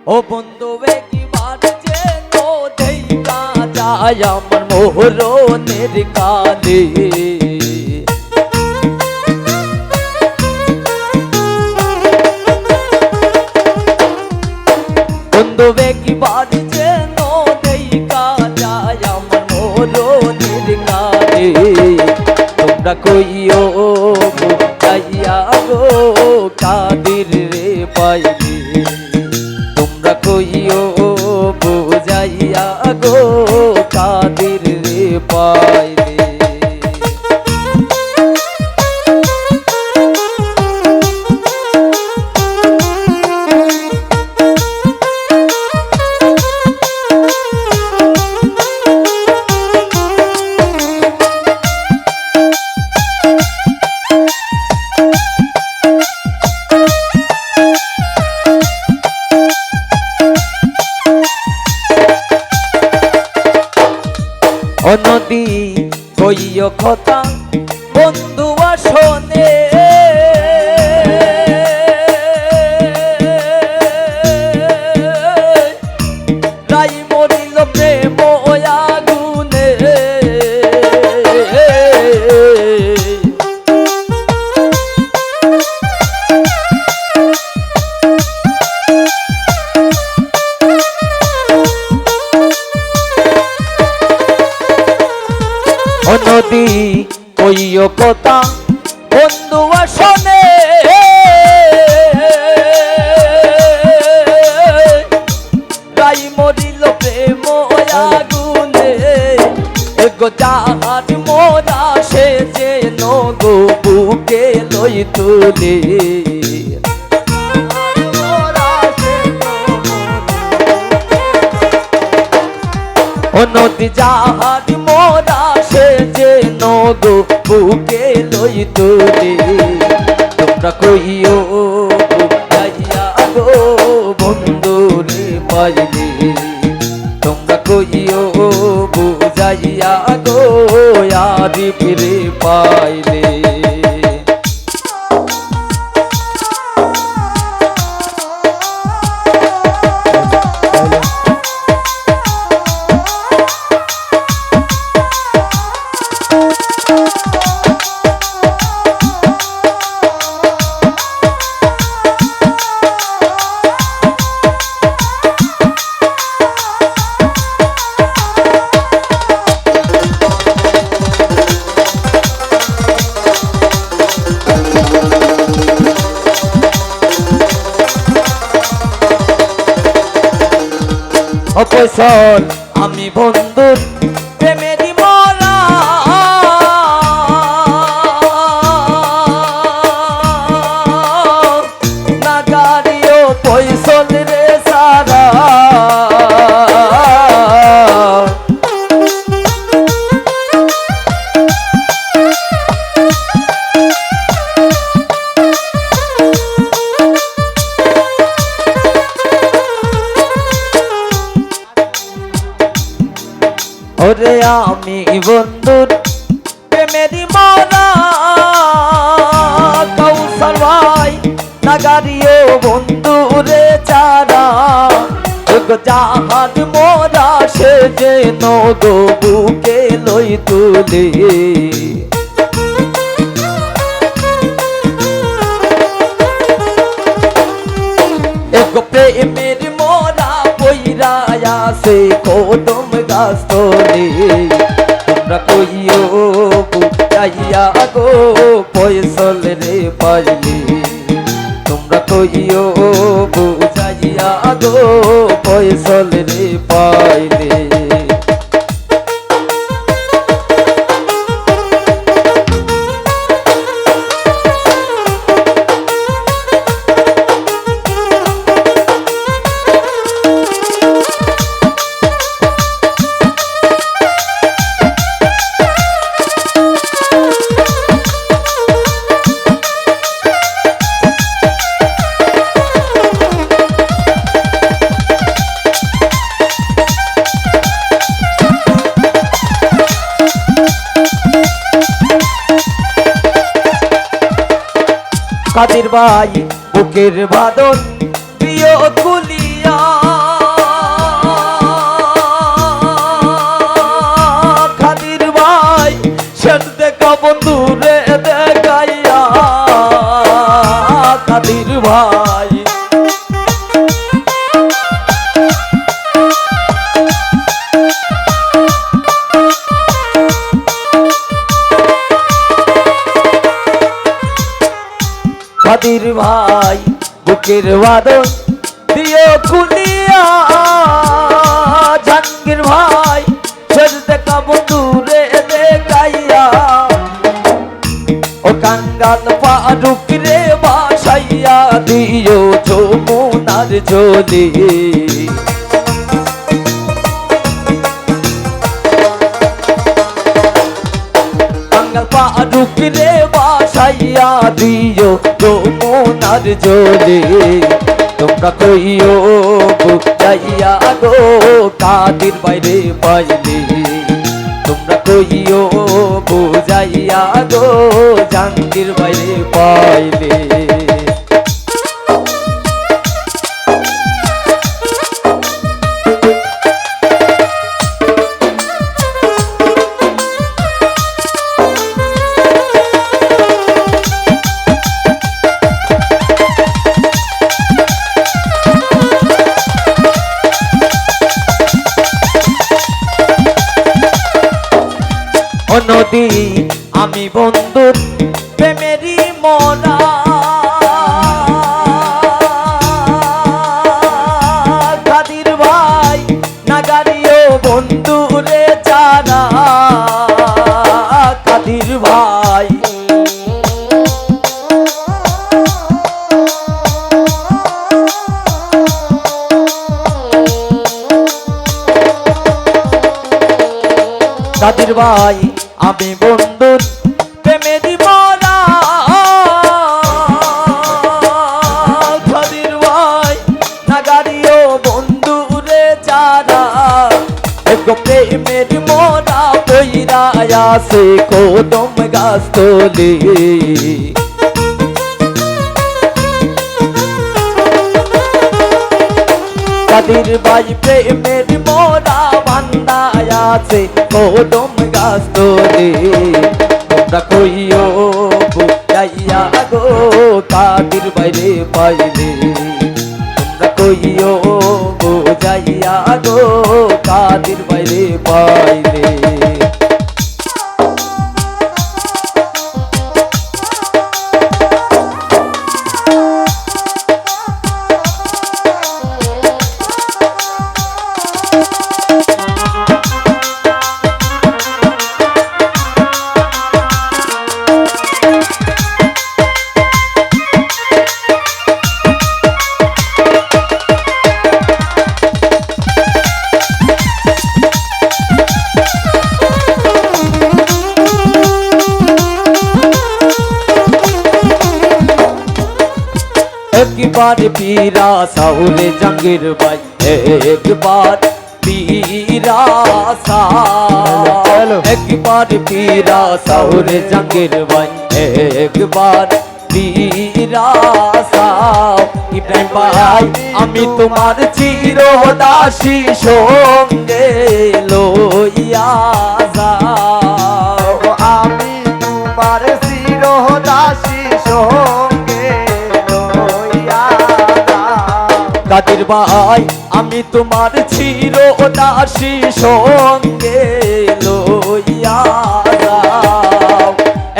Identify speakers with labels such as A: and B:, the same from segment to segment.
A: ও বন্ধু একবার যেন দেখা যায় আমার মোহরনের কালে, বন্ধু একবার যেন দেখা যায় আমার মোহরনের কালে। তোমরা কইও বুঝাইয়া গো কাদের রে পাইলে, তোমরা কইও বুঝাইয়া গো কাদের রে পাইলে। ও নদী কইও কথা বন্ধু আসনে, রাই মরিল প্রেম আগুনে, ও নদী কইও কথা বন্ধু আসনে, রাই মরিল প্রেম আগুনে। এগো জাহাজ মোরা সে যেন গো বুকে লই তুলে, ও নদী জাহাজ মোরা সে যেন গো বুকে লই তুলে। তোমরা কইও বুঝাইয়া গো বন্ধু রে পাইলে, তোমরা কইও বুঝাইয়া গো আরিফ রে পাইলে। অপসল আমি বন্ধুর প্রেমেরই মরা, না গাড়িও পয়সল রে সারা। ওরে আমি বন্ধুর প্রেমেরই মরা, কৌশল ভাই নাগারিও বন্ধু রে চারা। জাহাজ মোরা সে যেন গো বুকে লই তুলে, এগো প্রেমের মোরা বইরা আছে কদম গাছ তলে। তোমরা কইও বুঝাইয়া গো পয়সল রে পাইলে, তোমরা কইও বুঝাইয়া গো পয়সল রে পাইলে। কাদের ভাই বুকের বাদন প্রিয় কুলিয়া চোখের বাদন দিও কুলিয়া জাহাঙ্গীর ভাই ছেড়ে কাবো দূরে দেখাইয়া ও কাঙ্গাল ফারুক রে বাসাইয়া দিও যমুনার জলে কাঙ্গাল ফারুক রে বাসাইয়া দিও যমুনার জলে তোমরা কইও বুঝাইয়া গো কাদির বাইরে পাইলে তোমরা কইও বুঝাইয়া গো জাহাঙ্গীর বাইরে পাইলে নদী আমি বন্ধুর প্রেমেরই মরা কাদির ভাই নাগারিও বন্ধুরে চারা কাদির ভাই কাদির ভাই আমি বন্ধুর প্রেমেরই মরা কাদির ভাই নাগারিও বন্ধুরে যারা গো প্রেমের মরা বইরা আছে কদম গাছ তলে কাদির ভাই প্রেমের মরা বান্দা আছে কদম গাছ তলে তোমরা কইও বুঝাইয়া গো কাদির বাইরে পাইলে তোমরা কইও বুঝাইয়া গো কাদির বাইরে পাইলে एक बार पीरा साहुरे जंगीर भाई एक बार पीरा सा एक बार पीरा साहुरे जंगीर भाई एक बार पीरा सा इब्राहिम भाई आमी तुम्हार चिरदासी संगे लइया जाओ
B: आमी तुम्हार चिरदासी संगे
A: কাদির ভাই আমি তোমার চিরদাসী সঙ্গে লইয়া যাও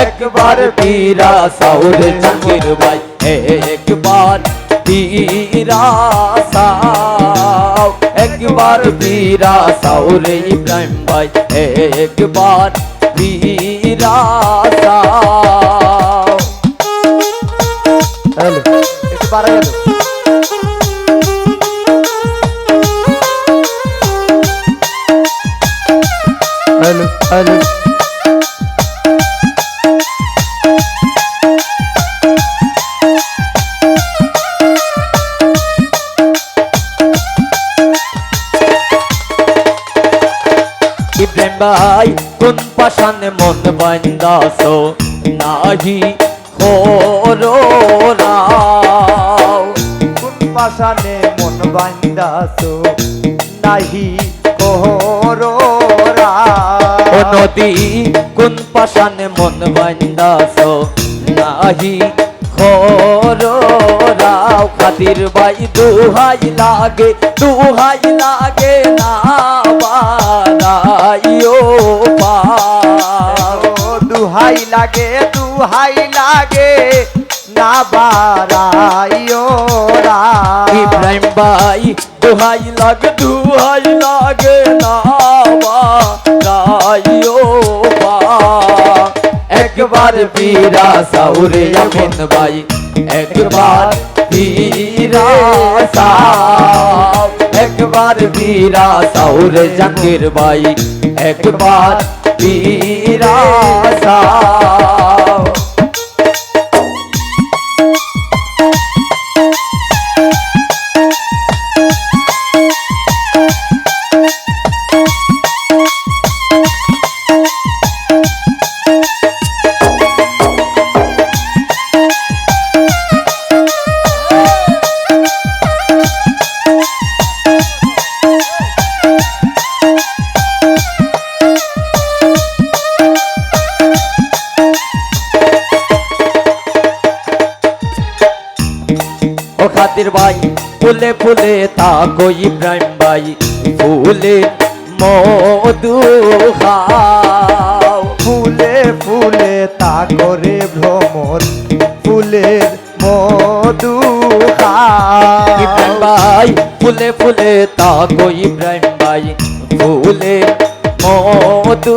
A: একবার পীরা সাউরে জাহাঙ্গীর ভাই একবার পীরা সাও একবার পীরা সাউরে ইব্রাহিম ভাই একবার পীরা সাও
B: হ্যালো একটু বাড়া গেল হ্যালো হ্যালো
A: ইব্রাহিম ভাই কোন পাশানে মন বান্দাছো নাহি খোরাও
B: কোন পাশানে মন বান্দাছো নাহি কোহরা
A: ও নদী কোন পাশানে মন বান্দাছো নাহি খোরাও খাতির ভাই দুহাই লাগে না বানাইও পা
B: দুহাই লাগে না বাড়াইও
A: ইব্রাহিম ভাই দোহাই লাগে না বাড়াইও বা একবার পীরা সাউরে আমিন ভাই একবার পীরা সাউ একবার পীরা সাউরে জাকির ভাই একবার পীরা সাউ ও খাতির ভাই ফুলে ফুলে তাকো ইব্রাহিম ভাই ফুলে মধু খাও
B: ফুলে ফুলে তা করে ভ্রমর ফুলের মধু
A: ইব্রাহিম ভাই ফুলে ফুলে তাকো ইব্রাহিম ভাই ফুলে মধু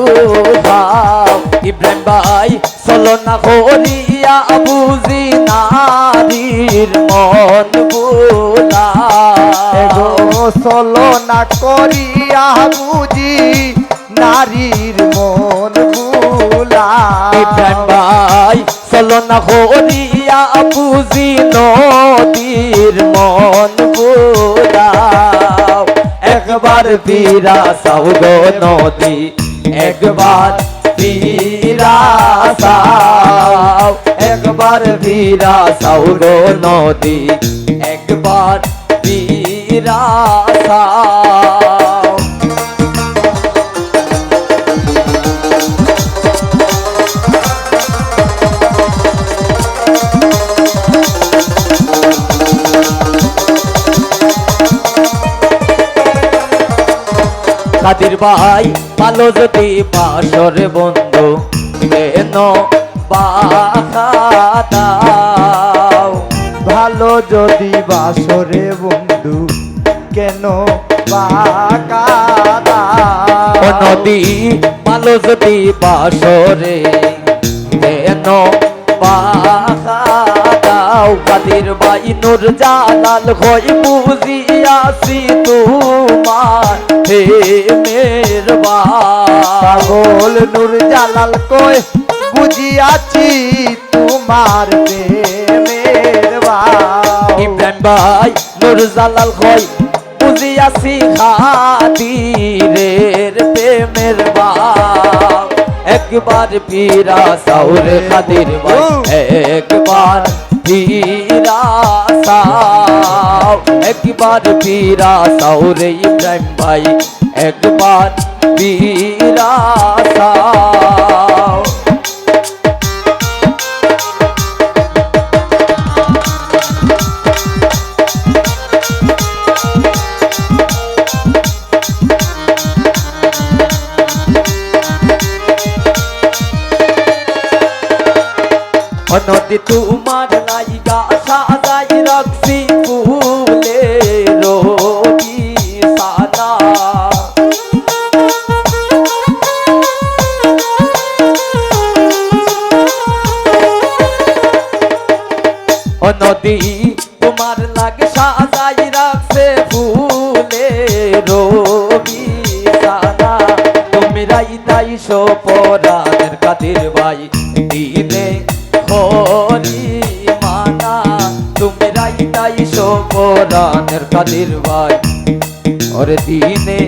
A: খাও ইব্রাহিম ভাই চলো না করিয়া বুঝি নারীর মন বুলা
B: চলো না করিয়া বুঝি নারীর মন ভুলা
A: ইব্রাহিম ভাই চলো না করিয়া বুঝি নদীর মন বুলাও একবার পীরা সাউ গো নদী একবার পীরা সাউ একবার পীরা সাউ গো নদী একবার পীরা সাউ কাদির ভাই ভালো যদি বাসর বন্ধু কেন বাধা দাও
B: ভালো যদি বাসরে বন্ধু কেন বাঁকা
A: ও নদী ভালো যদি বাসরে কেন বাধা দাও কাদির ভাই নূর জালাল হই বুঝিয়াছি তোমার হে মেরবা
B: পাগল নূর জালাল কই বুঝিয়াছি তোমার প্রেমের
A: ইব্রাহিম ভাই নূর জালাল হই বুঝিয়াছি খাদিরের প্রেমের বাপ একবার পীরা সাউরে খাদির ভাই একবার পীরা সাউ একবার পীরা সাউরে ইব্রাহিম ভাই একবার পীরা সাউ নদী তোমার লাইগা সাজাই রাখছি ফুলে রবি সাদা নদী তোমার লাগ সাজাই রাখছে ফুলে রবি সাদা তুমি রাইতাই সোপরানের কাদের ভাই দিনে হরি মানা তুমি রাইতাই সোপরানের কাদের ভাই ওরে দিনে